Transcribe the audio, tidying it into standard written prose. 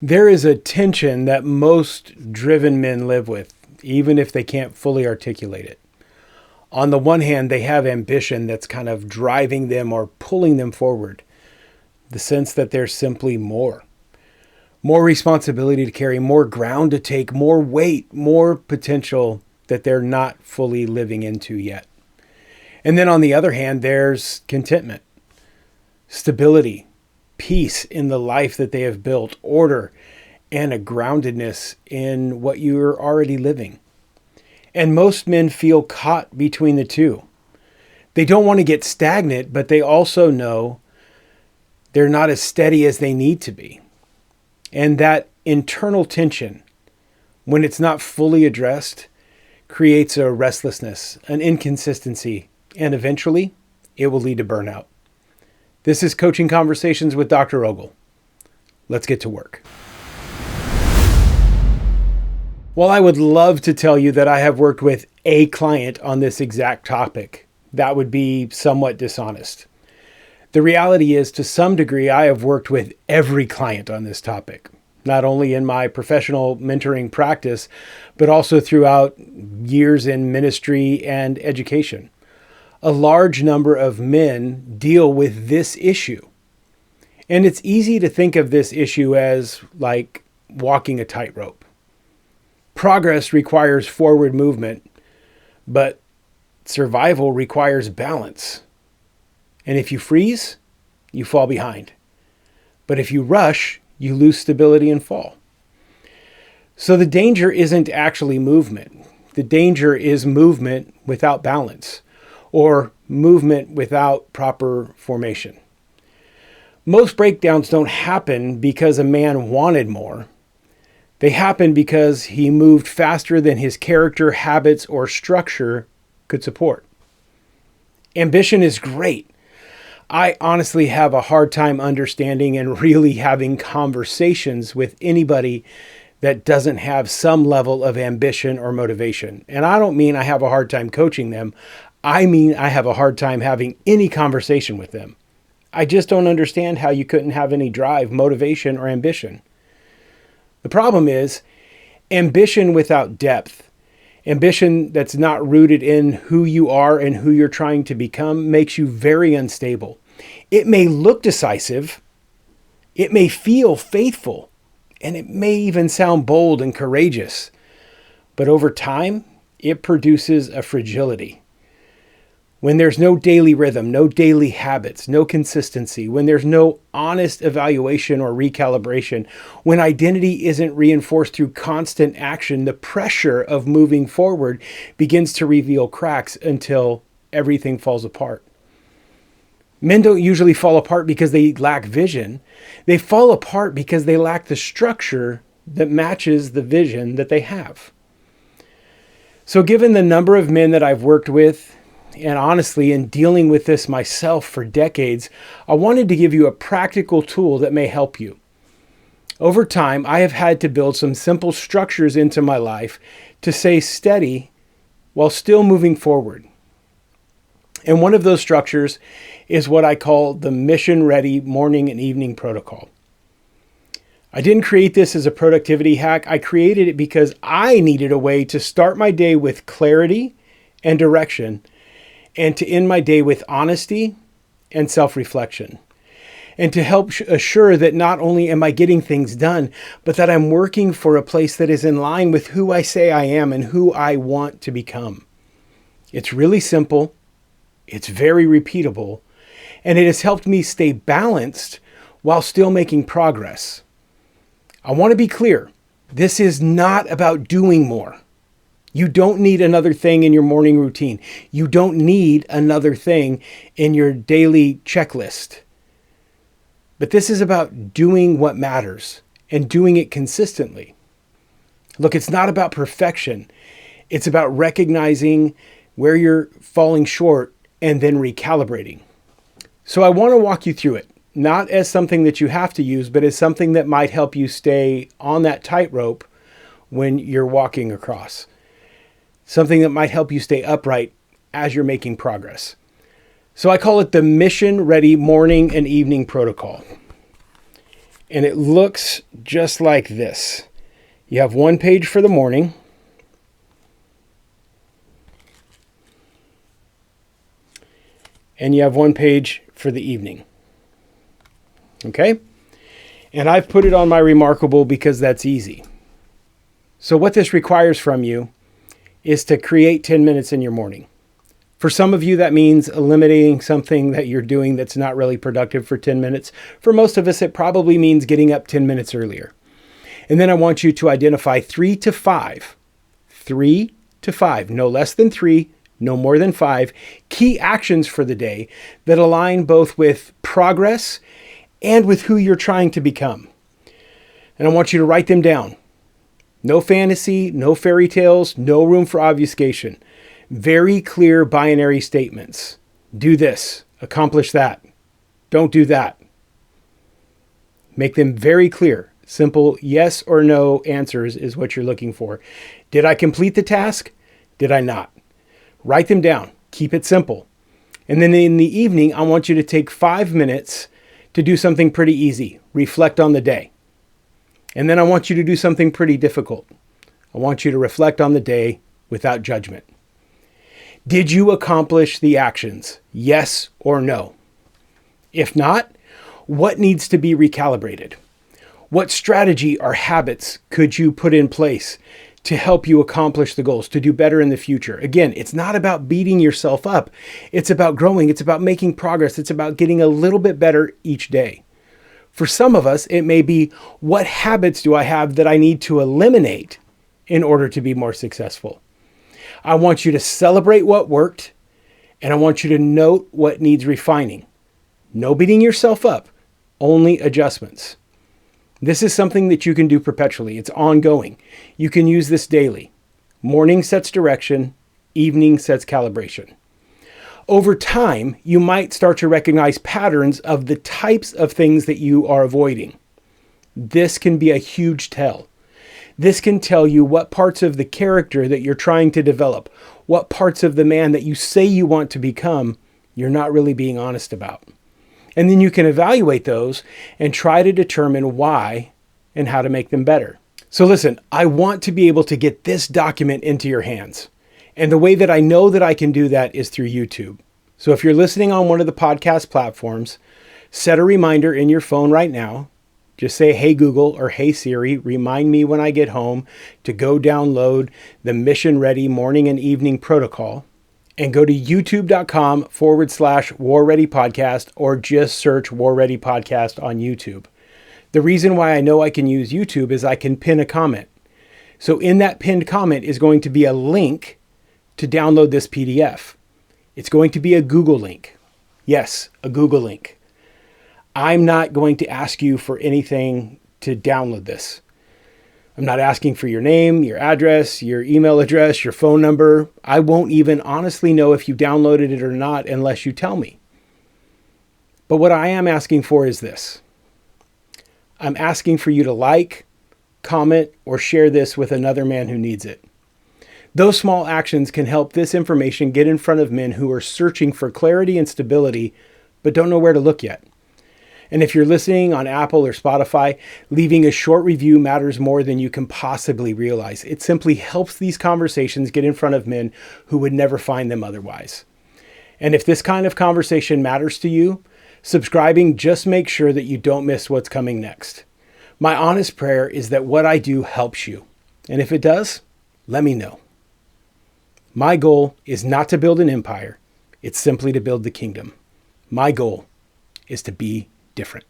There is a tension that most driven men live with, even if they can't fully articulate it. On the one hand, they have ambition that's kind of driving them or pulling them forward. The sense that there's simply more. More responsibility to carry, more ground to take, more weight, more potential that they're not fully living into yet. And then on the other hand, there's contentment, stability, peace in the life that they have built, order, and a groundedness in what you're already living. And most men feel caught between the two. They don't want to get stagnant, but they also know they're not as steady as they need to be. And that internal tension, when it's not fully addressed, creates a restlessness, an inconsistency, and eventually it will lead to burnout. This is Coaching Conversations with Dr. Ogle. Let's get to work. While I would love to tell you that I have worked with a client on this exact topic, that would be somewhat dishonest. The reality is, to some degree, I have worked with every client on this topic, not only in my professional mentoring practice, but also throughout years in ministry and education. A large number of men deal with this issue. And it's easy to think of this issue as like walking a tightrope. Progress requires forward movement, but survival requires balance. And if you freeze, you fall behind. But if you rush, you lose stability and fall. So the danger isn't actually movement. The danger is movement without balance, or movement without proper formation. Most breakdowns don't happen because a man wanted more. They happen because he moved faster than his character, habits, or structure could support. Ambition is great. I honestly have a hard time understanding and really having conversations with anybody that doesn't have some level of ambition or motivation. And I don't mean I have a hard time coaching them. I mean I have a hard time having any conversation with them. I just don't understand how you couldn't have any drive, motivation, or ambition. The problem is ambition without depth. Ambition that's not rooted in who you are and who you're trying to become makes you very unstable. It may look decisive, it may feel faithful, and it may even sound bold and courageous. But over time, it produces a fragility. When there's no daily rhythm, no daily habits, no consistency, when there's no honest evaluation or recalibration, when identity isn't reinforced through constant action, the pressure of moving forward begins to reveal cracks until everything falls apart. Men don't usually fall apart because they lack vision. They fall apart because they lack the structure that matches the vision that they have. So given the number of men that I've worked with, and honestly, in dealing with this myself for decades, I wanted to give you a practical tool that may help you. Over time, I have had to build some simple structures into my life to stay steady while still moving forward. And one of those structures is what I call the mission-ready morning and evening protocol. I didn't create this as a productivity hack. I created it because I needed a way to start my day with clarity and direction, and to end my day with honesty and self-reflection, and to help assure that not only am I getting things done, but that I'm working for a place that is in line with who I say I am and who I want to become. It's really simple, it's very repeatable, and it has helped me stay balanced while still making progress. I want to be clear, this is not about doing more. You don't need another thing in your morning routine. You don't need another thing in your daily checklist. But this is about doing what matters and doing it consistently. Look, it's not about perfection. It's about recognizing where you're falling short and then recalibrating. So I want to walk you through it, not as something that you have to use, but as something that might help you stay on that tightrope when you're walking across. Something that might help you stay upright as you're making progress. So I call it the mission-ready morning and evening protocol. And it looks just like this. You have one page for the morning. And you have one page for the evening. Okay? And I've put it on my Remarkable because that's easy. So what this requires from you is to create 10 minutes in your morning. For some of you, that means eliminating something that you're doing that's not really productive for 10 minutes. For most of us, it probably means getting up 10 minutes earlier. And then I want you to identify 3 to 5, no less than 3, no more than 5, key actions for the day that align both with progress and with who you're trying to become. And I want you to write them down. No fantasy, no fairy tales, no room for obfuscation. Very clear binary statements. Do this, accomplish that. Don't do that. Make them very clear. Simple yes or no answers is what you're looking for. Did I complete the task? Did I not? Write them down. Keep it simple. And then in the evening, I want you to take 5 minutes to do something pretty easy. Reflect on the day. And then I want you to do something pretty difficult. I want you to reflect on the day without judgment. Did you accomplish the actions? Yes or no? If not, what needs to be recalibrated? What strategy or habits could you put in place to help you accomplish the goals, to do better in the future? Again, it's not about beating yourself up. It's about growing. It's about making progress. It's about getting a little bit better each day. For some of us, it may be, what habits do I have that I need to eliminate in order to be more successful? I want you to celebrate what worked, and I want you to note what needs refining. No beating yourself up, only adjustments. This is something that you can do perpetually. It's ongoing. You can use this daily. Morning sets direction, evening sets calibration. Over time, you might start to recognize patterns of the types of things that you are avoiding. This can be a huge tell. This can tell you what parts of the character that you're trying to develop, what parts of the man that you say you want to become, you're not really being honest about. And then you can evaluate those and try to determine why and how to make them better. So listen, I want to be able to get this document into your hands. And the way that I know that I can do that is through YouTube. So if you're listening on one of the podcast platforms, set a reminder in your phone right now. Just say, hey Google or hey Siri, remind me when I get home to go download the Mission Ready Morning and Evening Protocol, and go to youtube.com/War Ready Podcast, or just search War Ready Podcast on YouTube. The reason why I know I can use YouTube is I can pin a comment. So in that pinned comment is going to be a link to download this PDF. It's going to be a Google link. Yes, a Google link. I'm not going to ask you for anything to download this. I'm not asking for your name, your address, your email address, your phone number. I won't even honestly know if you downloaded it or not unless you tell me. But what I am asking for is this. I'm asking for you to like, comment, or share this with another man who needs it. Those small actions can help this information get in front of men who are searching for clarity and stability, but don't know where to look yet. And if you're listening on Apple or Spotify, leaving a short review matters more than you can possibly realize. It simply helps these conversations get in front of men who would never find them otherwise. And if this kind of conversation matters to you, subscribing just makes sure that you don't miss what's coming next. My honest prayer is that what I do helps you. And if it does, let me know. My goal is not to build an empire. It's simply to build the kingdom. My goal is to be different.